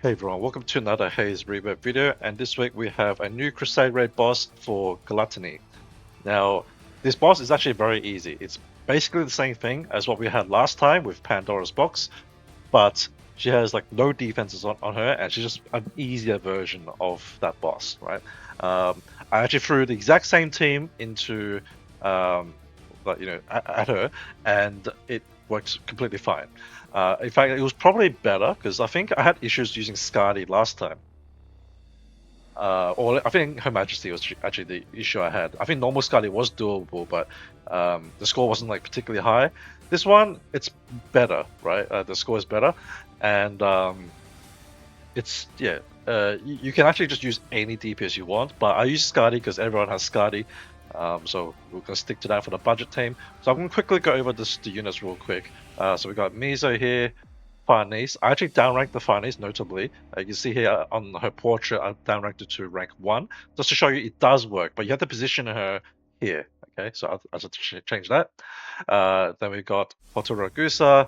Hey everyone, welcome to another Haze Reverb video, and this week we have a new Crusade raid boss for Gluttony. Now, this boss is actually very easy. It's basically the same thing as what we had last time with Pandora's box, but she has like no defenses on her, and she's just an easier version of that boss, right? I actually threw the exact same team into, at her, and it works completely fine. In fact, it was probably better because I think I had issues using Skadi last time. Or I think Her Majesty was actually the issue I had. I think normal Skadi was doable, but the score wasn't like particularly high. This one, it's better, right? The score is better, and it's yeah. You can actually just use any DPS you want, but I use Skadi because everyone has Skadi, so we're gonna stick to that for the budget team. So I'm gonna quickly go over the units real quick. So we got Mizo here, Farnese. I actually downranked the Farnese notably. You can see here on her portrait, I downranked it to rank 1, just to show you it does work, but you have to position her here. Okay, so I'll just change that. Then we got Hotarugusa,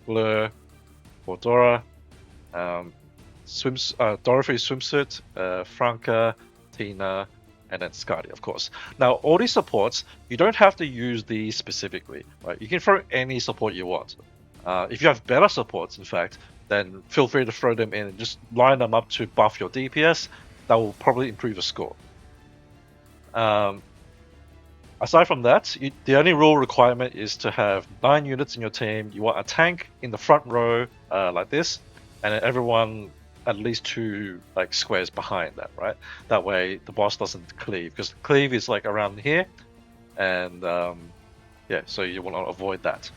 Fleur, Odora, um, Dorothy Swimsuit, Franca, Tina, and then Skadi, of course. Now, all these supports, you don't have to use these specifically, right? You can throw any support you want. If you have better supports, in fact, then feel free to throw them in and just line them up to buff your DPS. That will probably improve your score. Aside from that, the only rule requirement is to have 9 units in your team. You want a tank in the front row like this, and then everyone at least 2 like squares behind that, right? That way the boss doesn't cleave, because cleave is like around here, and yeah, so you want to avoid that.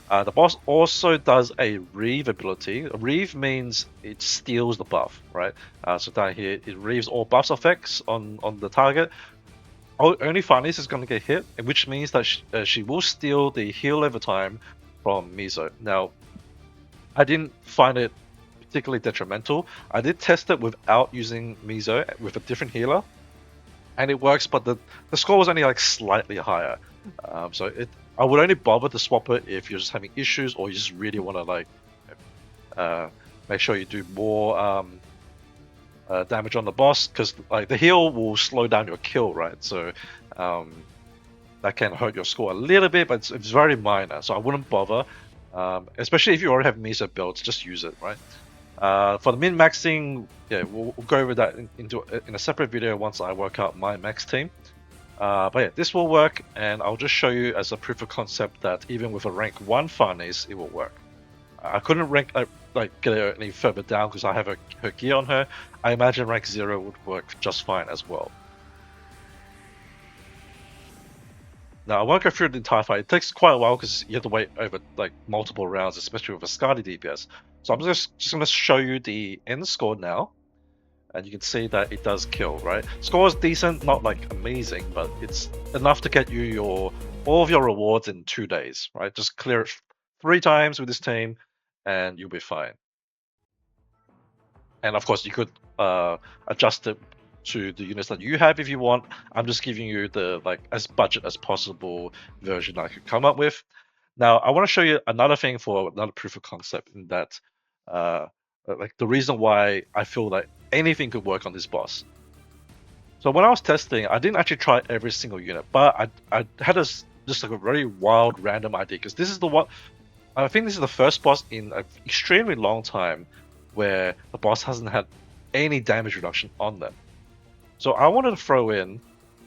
The boss also does a Reave ability. A Reave means it steals the buff, right? So down here, it reaves all buffs effects on the target. Only Farnese is going to get hit, which means that she will steal the heal over time from Mizo. Now, I didn't find it particularly detrimental. I did test it without using Mizo with a different healer, and it works, but the score was only like slightly higher. I would only bother to swap it if you're just having issues or you just really want to like make sure you do more damage on the boss, because like the heal will slow down your kill, right? So that can hurt your score a little bit, but it's very minor, so I wouldn't bother. Especially if you already have Mizo builds, just use it, right? For the min-maxing, yeah, we'll go over that in a separate video once I work out my max team. But yeah, this will work, and I'll just show you as a proof of concept that even with a rank 1 Farnese, it will work. I couldn't rank get her any further down because I have her gear on her. I imagine rank 0 would work just fine as well. Now I won't go through the entire fight. It takes quite a while because you have to wait over like multiple rounds, especially with a Skadi DPS. So I'm just going to show you the end score now, and you can see that it does kill, right? Score is decent, not like amazing, but it's enough to get you all of your rewards in 2 days, right? Just clear it 3 times with this team, and you'll be fine. And of course, you could adjust it to the units that you have if you want. I'm just giving you the like as budget as possible version I could come up with. Now, I want to show you another thing for another proof of concept in that, like the reason why I feel like anything could work on this boss. So when I was testing, I didn't actually try every single unit, but I had just like a very wild random idea, because this is the one. I think this is the first boss in an extremely long time where the boss hasn't had any damage reduction on them. So I wanted to throw in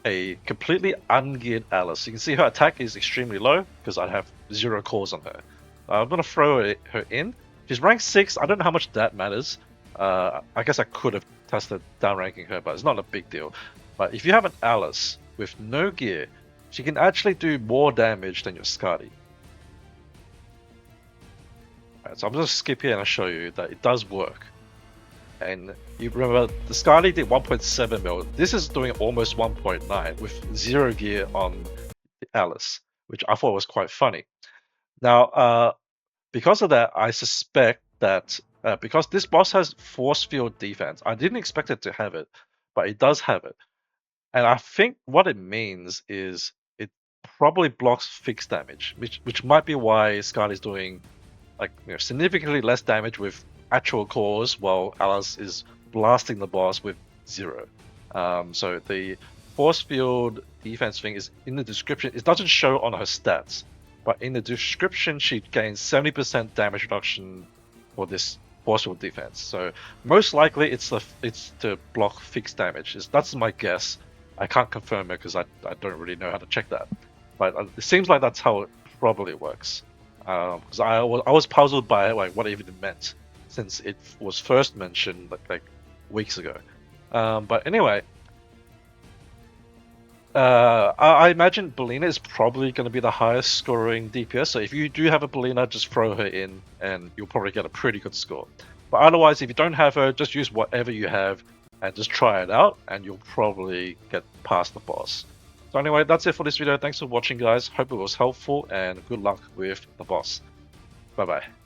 a completely ungeared Alice. You can see her attack is extremely low because I have 0 cores on her. I'm going to throw her in. She's rank 6. I don't know how much that matters. I guess I could have tested downranking her, but it's not a big deal. But if you have an Alice with no gear, she can actually do more damage than your Skadi. Right, so I'm going to skip here and I'll show you that it does work. And you remember the Skadi did 1.7 mil. This is doing almost 1.9 with 0 gear on Alice, which I thought was quite funny. Now, because of that, I suspect that because this boss has force field defense, I didn't expect it to have it, but it does have it. And I think what it means is it probably blocks fixed damage, which might be why Skadi is doing like significantly less damage with actual cores, while Alice is blasting the boss with 0. So the force field defense thing is in the description. It doesn't show on her stats, but in the description she gains 70% damage reduction for this force field defense. So most likely it's to block fixed damage. That's my guess. I can't confirm it because I don't really know how to check that, but it seems like that's how it probably works. Because I was puzzled by like what it even meant since it was first mentioned like weeks ago. But anyway, I imagine Belina is probably going to be the highest scoring DPS. So if you do have a Belina, just throw her in, and you'll probably get a pretty good score. But otherwise, if you don't have her, just use whatever you have and just try it out, and you'll probably get past the boss. So anyway, that's it for this video. Thanks for watching, guys. Hope it was helpful, and good luck with the boss. Bye bye.